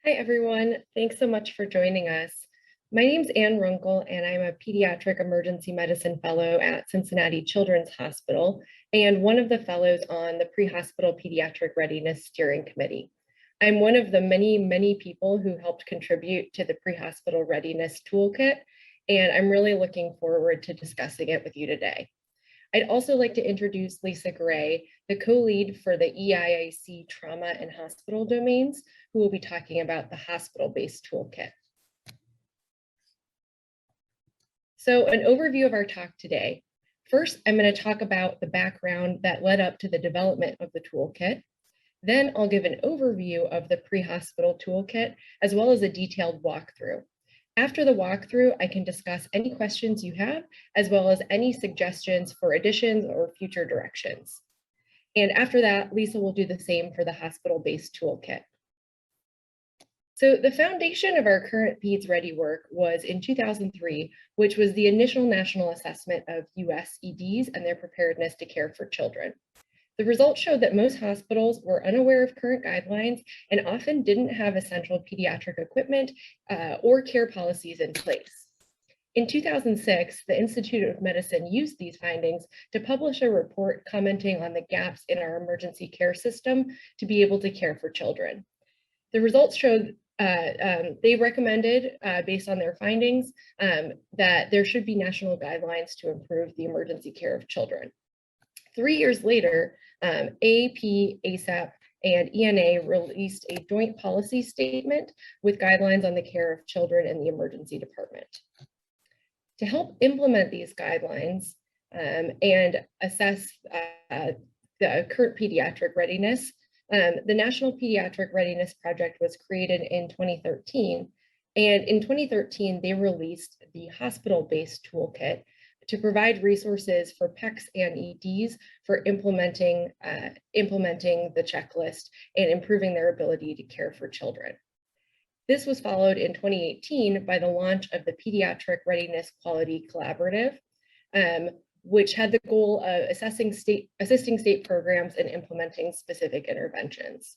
Hi, everyone. Thanks so much for joining us. My name's Ann Runkle, and I'm a pediatric emergency medicine fellow at Cincinnati Children's Hospital and one of the fellows on the Prehospital Pediatric Readiness Steering Committee. I'm one of the many people who helped contribute to the Prehospital Readiness Toolkit, and I'm really looking forward to discussing it with you today. I'd also like to introduce Lisa Gray, the co-lead for the EIIC trauma and hospital domains, who will be talking about the hospital-based toolkit. So an overview of our talk today. First, I'm going to talk about the background that led up to the development of the toolkit. Then I'll give an overview of the pre-hospital toolkit, as well as a detailed walkthrough. After the walkthrough, I can discuss any questions you have, as well as any suggestions for additions or future directions. And after that, Lisa will do the same for the hospital-based toolkit. So the foundation of our current PEDS Ready work was in 2003, which was the initial national assessment of US EDs and their preparedness to care for children. The results showed that most hospitals were unaware of current guidelines and often didn't have essential pediatric equipment or care policies in place. In 2006, the Institute of Medicine used these findings to publish a report commenting on the gaps in our emergency care system to be able to care for children. The results showed they recommended, based on their findings, that there should be national guidelines to improve the emergency care of children. 3 years later, AAP, ASAP, and ENA released a joint policy statement with guidelines on the care of children in the emergency department. To help implement these guidelines and assess the current pediatric readiness, the National Pediatric Readiness Project was created in 2013. And in 2013, they released the hospital-based toolkit to provide resources for PECs and EDs for implementing the checklist and improving their ability to care for children. This was followed in 2018 by the launch of the Pediatric Readiness Quality Collaborative, which had the goal of assisting state programs and implementing specific interventions.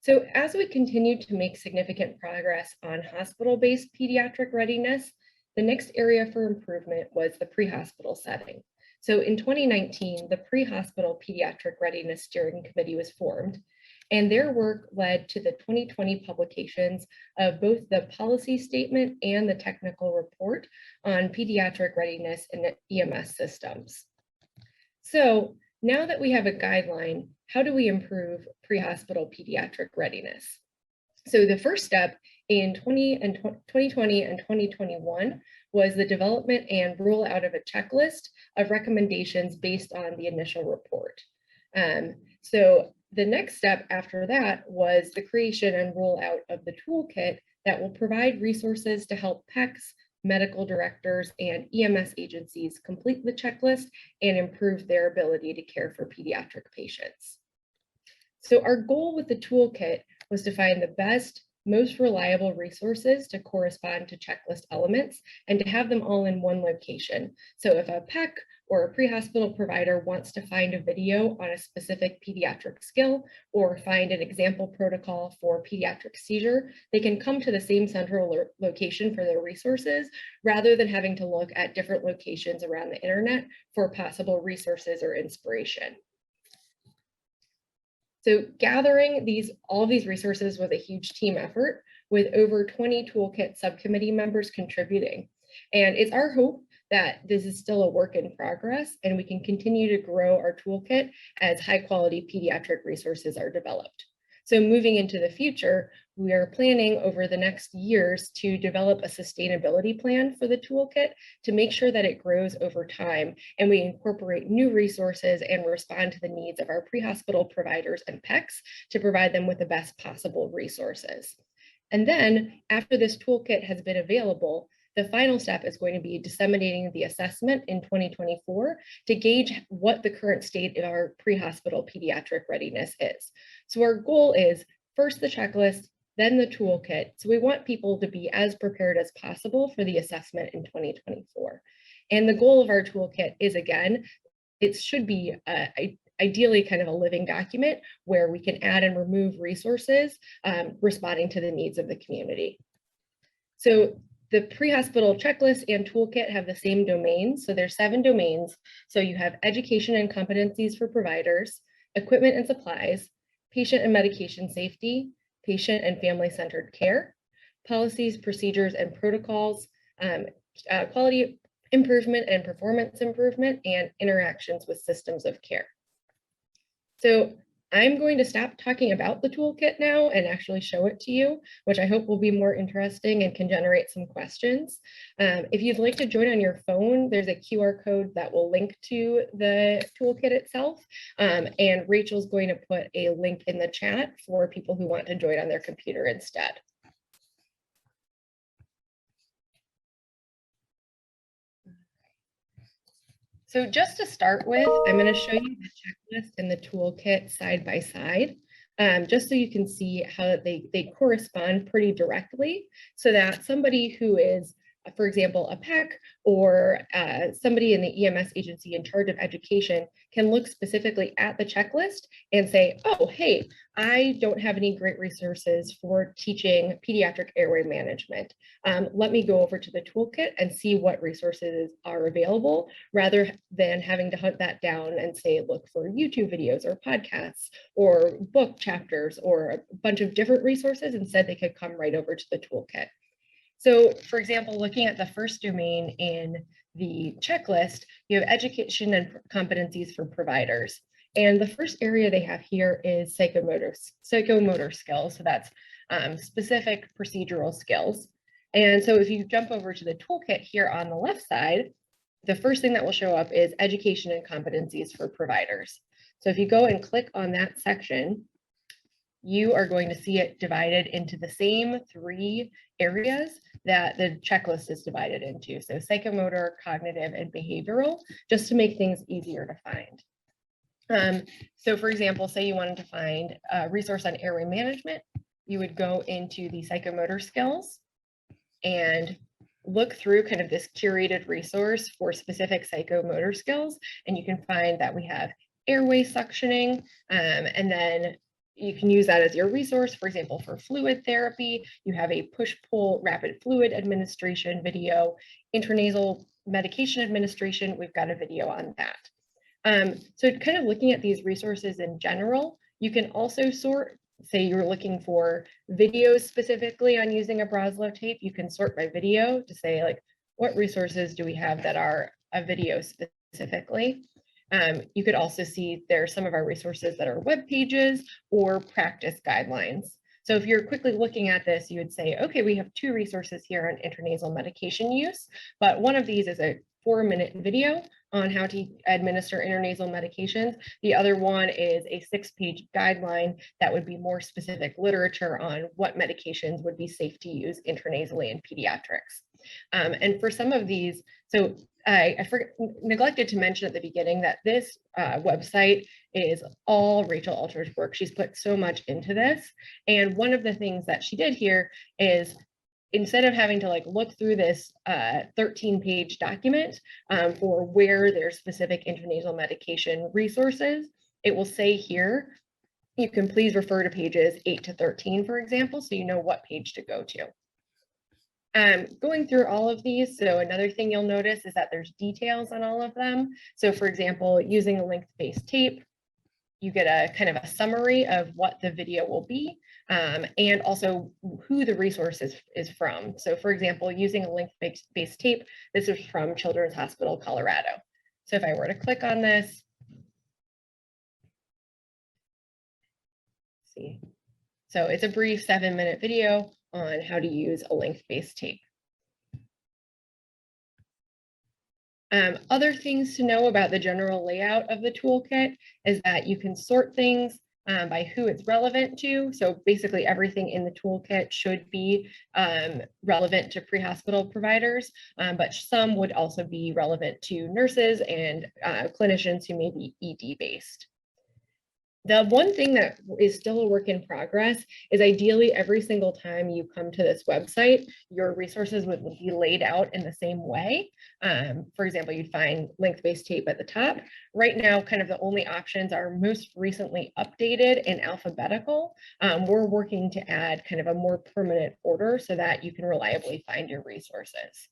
So as we continue to make significant progress on hospital-based pediatric readiness, the next area for improvement was the pre-hospital setting. So in 2019, the Pre-Hospital Pediatric Readiness Steering Committee was formed, and their work led to the 2020 publications of both the policy statement and the technical report on pediatric readiness in EMS systems. So now that we have a guideline, how do we improve pre-hospital pediatric readiness? So the first step in 2020 and 2021 was the development and rollout of a checklist of recommendations based on the initial report. So the next step after that was the creation and rollout of the toolkit that will provide resources to help PECs, medical directors, and EMS agencies complete the checklist and improve their ability to care for pediatric patients. So our goal with the toolkit was to find the best, most reliable resources to correspond to checklist elements and to have them all in one location. So if a PEC or a pre-hospital provider wants to find a video on a specific pediatric skill or find an example protocol for pediatric seizure, they can come to the same central location for their resources rather than having to look at different locations around the internet for possible resources or inspiration. So gathering all of these resources was a huge team effort with over 20 toolkit subcommittee members contributing. And it's our hope that this is still a work in progress and we can continue to grow our toolkit as high quality pediatric resources are developed. So moving into the future, we are planning over the next years to develop a sustainability plan for the toolkit to make sure that it grows over time and we incorporate new resources and respond to the needs of our pre-hospital providers and PECs to provide them with the best possible resources. And then after this toolkit has been available, the final step is going to be disseminating the assessment in 2024 to gauge what the current state of our pre-hospital pediatric readiness is. So our goal is first the checklist, then the toolkit. So we want people to be as prepared as possible for the assessment in 2024. And the goal of our toolkit is, again, it should be ideally kind of a living document where we can add and remove resources responding to the needs of the community. So the pre-hospital checklist and toolkit have the same domains. So there's 7 domains. So you have education and competencies for providers, equipment and supplies, patient and medication safety, patient and family-centered care, policies, procedures, and protocols, quality improvement and performance improvement, and interactions with systems of care. So I'm going to stop talking about the toolkit now and actually show it to you, which I hope will be more interesting and can generate some questions. If you'd like to join on your phone, there's a QR code that will link to the toolkit itself. And Rachel's going to put a link in the chat for people who want to join on their computer instead. So just to start with, I'm going to show you the checklist and the toolkit side by side, just so you can see how they correspond pretty directly, so that somebody who is, for example, a PEC or somebody in the EMS agency in charge of education can look specifically at the checklist and say, oh, hey, I don't have any great resources for teaching pediatric airway management. Let me go over to the toolkit and see what resources are available, rather than having to hunt that down and say, look for YouTube videos or podcasts or book chapters or a bunch of different resources. Instead, they could come right over to the toolkit. So, for example, looking at the first domain in the checklist, you have education and competencies for providers. And the first area they have here is psychomotor skills. So that's specific procedural skills. And so if you jump over to the toolkit here on the left side, the first thing that will show up is education and competencies for providers. So if you go and click on that section, you are going to see it divided into the same 3 areas that the checklist is divided into. So psychomotor, cognitive, and behavioral, just to make things easier to find. So for example, say you wanted to find a resource on airway management, you would go into the psychomotor skills and look through kind of this curated resource for specific psychomotor skills. And you can find that we have airway suctioning, and then you can use that as your resource. For example, for fluid therapy, you have a push-pull rapid fluid administration video. Intranasal medication administration, we've got a video on that. So kind of looking at these resources in general, you can also sort, say you're looking for videos specifically on using a Braslow tape, you can sort by video to say, like, what resources do we have that are a video specifically? You could also see there are some of our resources that are web pages or practice guidelines. So if you're quickly looking at this, you would say, okay, we have 2 resources here on intranasal medication use, but one of these is a 4-minute video on how to administer intranasal medications. The other one is a 6-page guideline that would be more specific literature on what medications would be safe to use intranasally in pediatrics. And for some of these, so I neglected to mention at the beginning that this website is all Rachel Alter's work. She's put so much into this. And one of the things that she did here is, instead of having to like look through this 13-page document for where there's specific intranasal medication resources, it will say here, you can please refer to pages 8 to 13, for example, so you know what page to go to. Going through all of these, so another thing you'll notice is that there's details on all of them. So for example, using a length-based tape, you get a kind of a summary of what the video will be, and also who the resource is from. So for example, using a length-based tape, this is from Children's Hospital, Colorado. So if I were to click on this, see, so it's a brief 7-minute video on how to use a length-based tape. Other things to know about the general layout of the toolkit is that you can sort things by who it's relevant to. So basically everything in the toolkit should be relevant to pre-hospital providers, but some would also be relevant to nurses and clinicians who may be ED based. The one thing that is still a work in progress is ideally every single time you come to this website, your resources would be laid out in the same way. For example, you'd find length-based tape at the top. Right now, kind of the only options are most recently updated in alphabetical. We're working to add kind of a more permanent order so that you can reliably find your resources.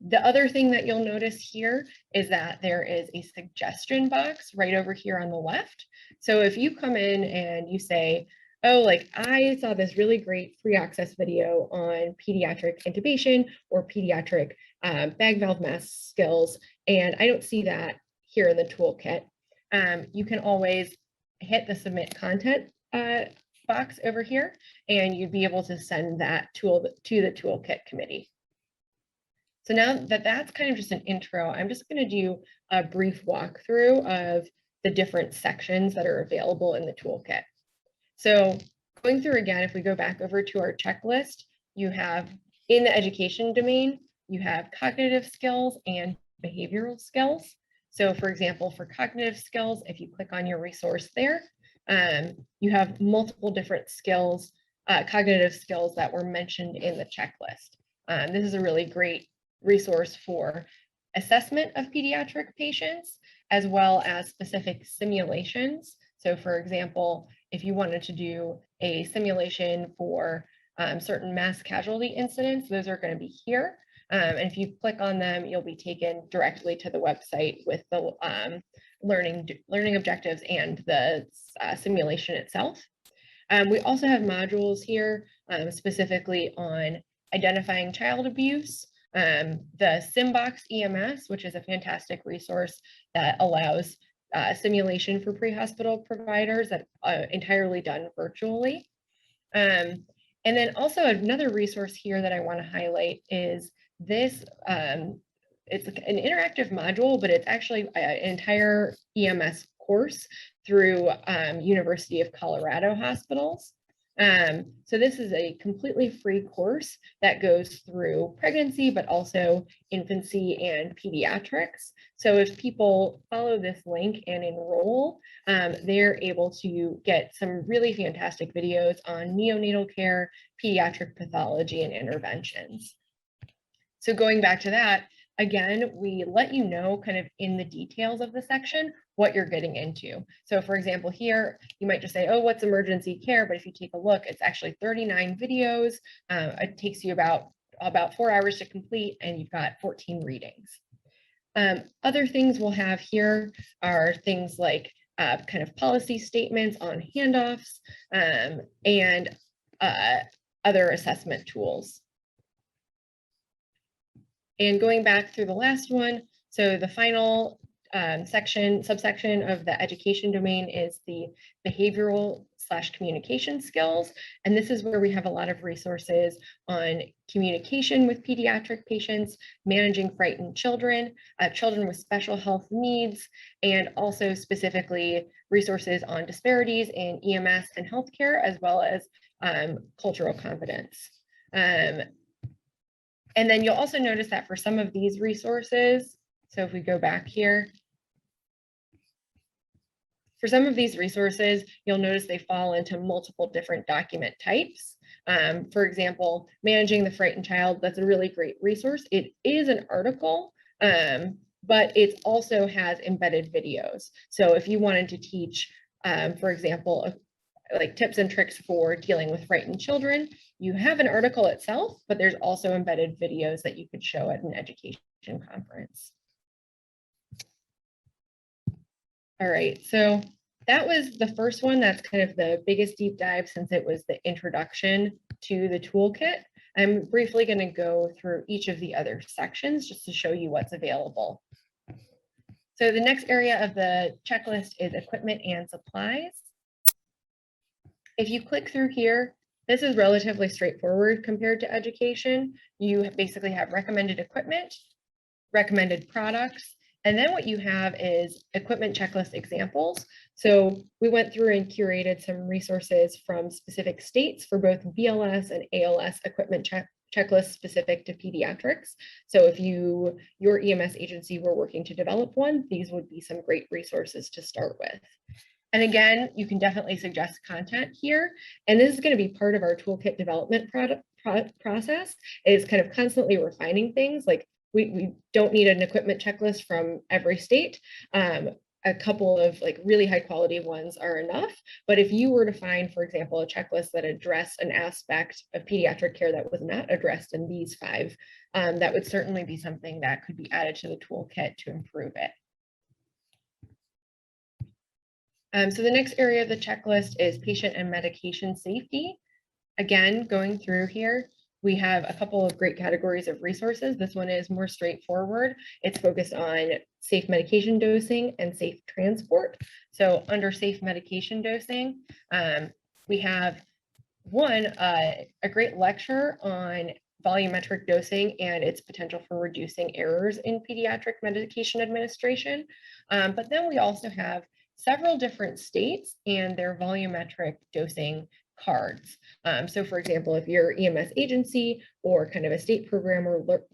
The other thing that you'll notice here is that there is a suggestion box right over here on the left. So if you come in and you say, oh, like I saw this really great free access video on pediatric intubation or pediatric bag valve mask skills, and I don't see that here in the toolkit, you can always hit the submit content box over here, and you'd be able to send that tool to the toolkit committee. So now that that's kind of just an intro, I'm just going to do a brief walkthrough of the different sections that are available in the toolkit. So going through again, if we go back over to our checklist, you have in the education domain, you have cognitive skills and behavioral skills. So for example, for cognitive skills, if you click on your resource there, you have multiple different skills, cognitive skills that were mentioned in the checklist. This is a really great resource for assessment of pediatric patients, as well as specific simulations. So for example, if you wanted to do a simulation for certain mass casualty incidents, those are going to be here. And if you click on them, you'll be taken directly to the website with the learning objectives and the simulation itself. We also have modules here specifically on identifying child abuse, the SimBox EMS, which is a fantastic resource that allows simulation for pre-hospital providers that entirely done virtually. And then also another resource here that I want to highlight is this, it's an interactive module, but it's actually an entire EMS course through University of Colorado hospitals. So this is a completely free course that goes through pregnancy, but also infancy and pediatrics. So if people follow this link and enroll, they're able to get some really fantastic videos on neonatal care, pediatric pathology, and interventions. So going back to that, again, we let you know kind of in the details of the section what you're getting into. So for example, here, you might just say, oh, what's emergency care? But if you take a look, it's actually 39 videos. It takes you about 4 hours to complete, and you've got 14 readings. Other things we'll have here are things like kind of policy statements on handoffs and other assessment tools. And going back through the last one, so the final subsection of the education domain is the behavioral/communication skills. And this is where we have a lot of resources on communication with pediatric patients, managing frightened children, children with special health needs, and also specifically resources on disparities in EMS and healthcare, as well as cultural competence. And then you'll also notice that for some of these resources, so if we go back here, for some of these resources, you'll notice they fall into multiple different document types. For example, managing the frightened child, that's a really great resource. It is an article, but it also has embedded videos. So if you wanted to teach, for example, like tips and tricks for dealing with frightened children, you have an article itself, but there's also embedded videos that you could show at an education conference. All right, so that was the first one. That's kind of the biggest deep dive since it was the introduction to the toolkit. I'm briefly going to go through each of the other sections just to show you what's available. So the next area of the checklist is equipment and supplies. If you click through here, this is relatively straightforward compared to education. You basically have recommended equipment, recommended products, and then what you have is equipment checklist examples. So we went through and curated some resources from specific states for both BLS and ALS equipment checklists specific to pediatrics. So if your EMS agency were working to develop one, these would be some great resources to start with. And again, you can definitely suggest content here. And this is going to be part of our toolkit development process, is kind of constantly refining things. Like we don't need an equipment checklist from every state. A couple of like really high quality ones are enough. But if you were to find, for example, a checklist that addressed an aspect of pediatric care that was not addressed in these 5, that would certainly be something that could be added to the toolkit to improve it. So the next area of the checklist is patient and medication safety. Again, going through here, we have a couple of great categories of resources. This one is more straightforward. It's focused on safe medication dosing and safe transport. So under safe medication dosing, we have a great lecture on volumetric dosing and its potential for reducing errors in pediatric medication administration. But then we also have several different states and their volumetric dosing cards. So for example, if you're EMS agency or kind of a state program,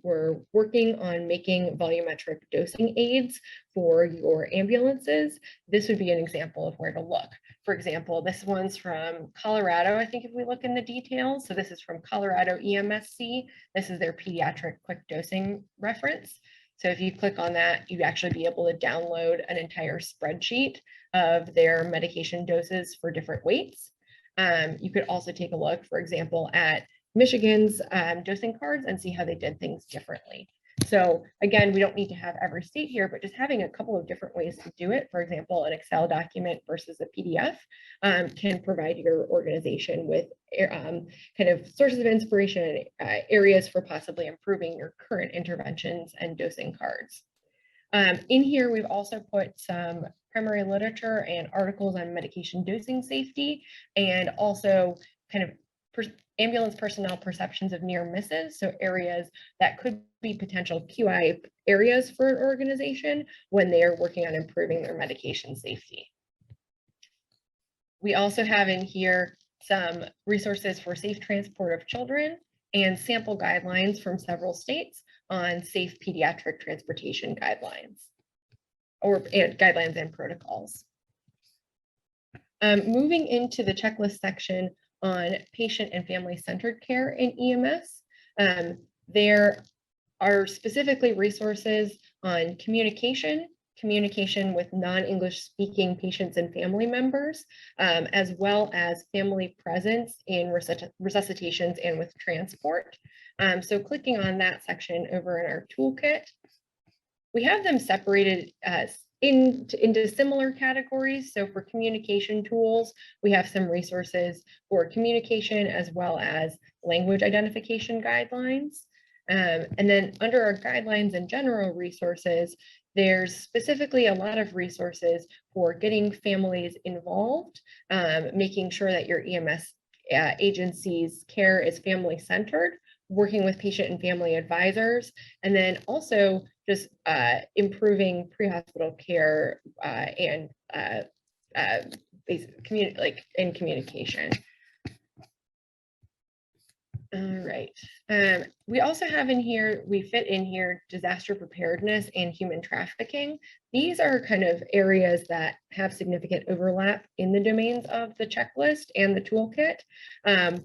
we're working on making volumetric dosing aids for your ambulances, this would be an example of where to look. For example, this one's from Colorado, I think if we look in the details. So this is from Colorado EMSC. This is their pediatric quick dosing reference. So if you click on that, you'd actually be able to download an entire spreadsheet of their medication doses for different weights. You could also take a look, for example, at Michigan's dosing cards and see how they did things differently. So again, we don't need to have every state here, but just having a couple of different ways to do it, for example, an Excel document versus a PDF, can provide your organization with kind of sources of inspiration, areas for possibly improving your current interventions and dosing cards. In here, we've also put some primary literature and articles on medication dosing safety, and also kind of ambulance personnel perceptions of near misses, so areas that could be potential QI areas for an organization when they are working on improving their medication safety. We also have in here some resources for safe transport of children and sample guidelines from several states on safe pediatric transportation guidelines, guidelines and protocols. Moving into the checklist section on patient and family-centered care in EMS, there are specifically resources on communication with non-English speaking patients and family members, as well as family presence in resuscitations and with transport. So clicking on that section over in our toolkit, we have them separated into similar categories. So for communication tools, we have some resources for communication as well as language identification guidelines. And then under our guidelines and general resources, there's specifically a lot of resources for getting families involved, making sure that your EMS agency's care is family-centered, working with patient and family advisors, and then also just improving pre-hospital care and in communication. All right. We also have in here, we fit in here disaster preparedness and human trafficking. These are kind of areas that have significant overlap in the domains of the checklist and the toolkit.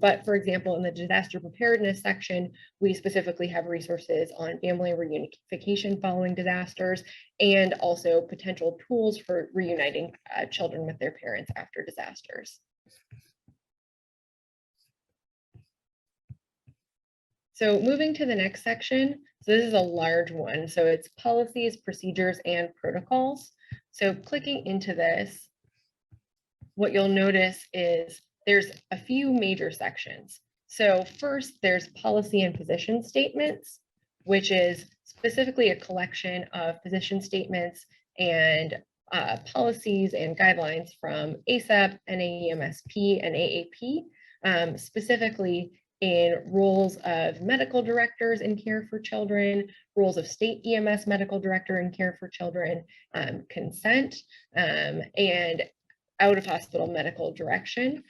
But for example, in the disaster preparedness section, we specifically have resources on family reunification following disasters and also potential tools for reuniting children with their parents after disasters. So moving to the next section, so this is a large one. So it's policies, procedures, and protocols. So clicking into this, what you'll notice is there's a few major sections. So first, there's policy and position statements, which is specifically a collection of position statements and policies and guidelines from ACEP, NAEMSP, and AAP, specifically in roles of medical directors in care for children, roles of state EMS medical director in care for children, consent, and out of hospital medical direction.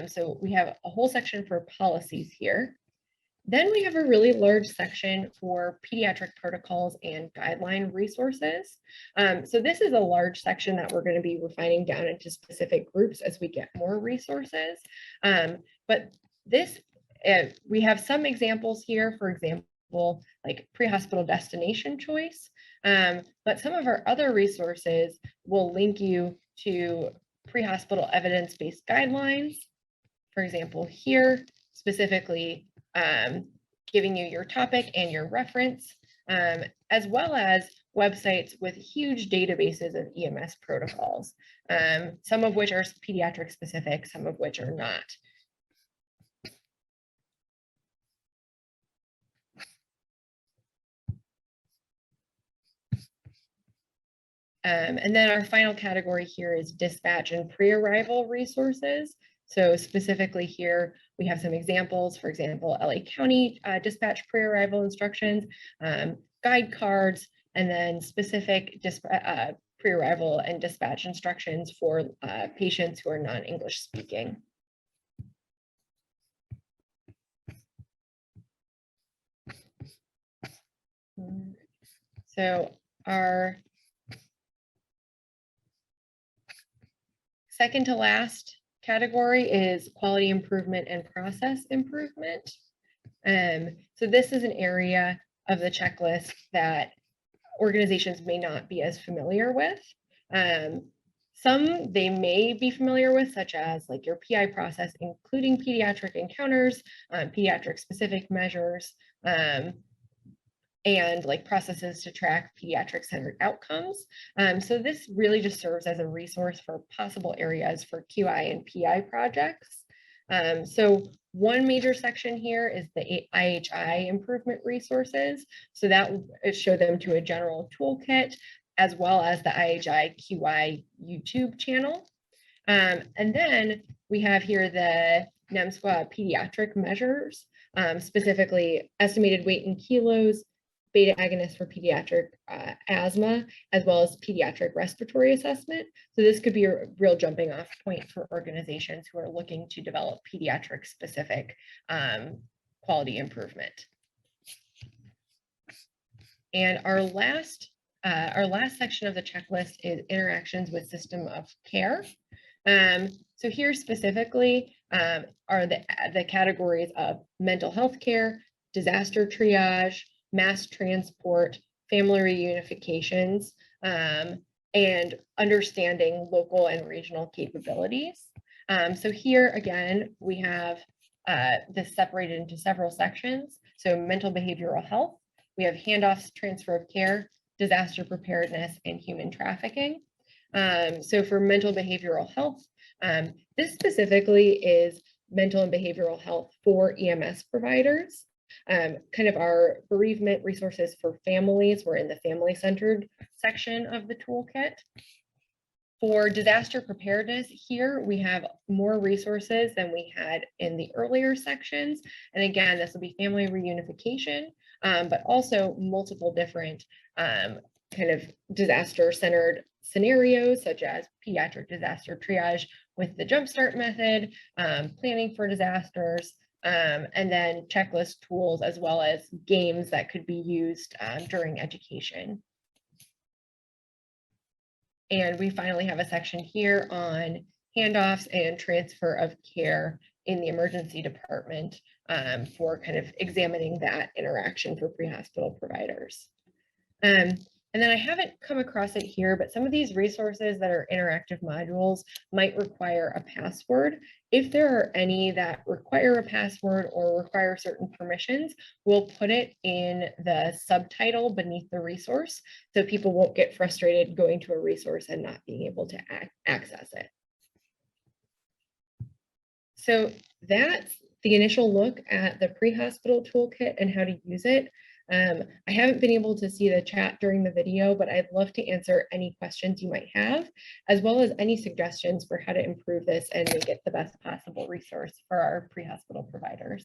So we have a whole section for policies here. Then we have a really large section for pediatric protocols and guideline resources. So this is a large section that we're going to be refining down into specific groups as we get more resources. But this, we have some examples here, for example, like pre-hospital destination choice. But some of our other resources will link you to pre-hospital evidence-based guidelines. For example, here, specifically giving you your topic and your reference, as well as websites with huge databases of EMS protocols, some of which are pediatric specific, some of which are not. And then our final category here is dispatch and pre-arrival resources. So specifically here, we have some examples, for example, LA County dispatch pre-arrival instructions, guide cards, and then specific pre-arrival and dispatch instructions for patients who are non-English speaking. So our second to last category is quality improvement and process improvement. So this is an area of the checklist that organizations may not be as familiar with. Some they may be familiar with, such as like your PI process, including pediatric encounters, pediatric specific measures, and like processes to track pediatric centered outcomes. So this really just serves as a resource for possible areas for QI and PI projects. So one major section here is the IHI improvement resources. So that show them to a general toolkit, as well as the IHI QI YouTube channel. And then we have here the NEMSQA pediatric measures, specifically estimated weight in kilos, beta agonist for pediatric asthma, as well as pediatric respiratory assessment. So this could be a real jumping off point for organizations who are looking to develop pediatric specific quality improvement. And our last section of the checklist is interactions with system of care. So here specifically are the categories of mental health care, disaster triage, mass transport, family reunifications, and understanding local and regional capabilities. So here again, we have this separated into several sections. So mental behavioral health, we have handoffs, transfer of care, disaster preparedness, and human trafficking. So for mental behavioral health, this specifically is mental and behavioral health for EMS providers. Kind of our bereavement resources for families, we're in the family-centered section of the toolkit. For disaster preparedness, here we have more resources than we had in the earlier sections. And again, this will be family reunification, but also multiple different kind of disaster-centered scenarios, such as pediatric disaster triage with the Jumpstart method, planning for disasters, and then checklist tools, as well as games that could be used during education. And we finally have a section here on handoffs and transfer of care in the emergency department for kind of examining that interaction for pre-hospital providers. And then I haven't come across it here, but some of these resources that are interactive modules might require a password. If there are any that require a password or require certain permissions, we'll put it in the subtitle beneath the resource so people won't get frustrated going to a resource and not being able to access it. So that's the initial look at the pre-hospital toolkit and how to use it. I haven't been able to see the chat during the video, but I'd love to answer any questions you might have, as well as any suggestions for how to improve this and make it the best possible resource for our pre-hospital providers.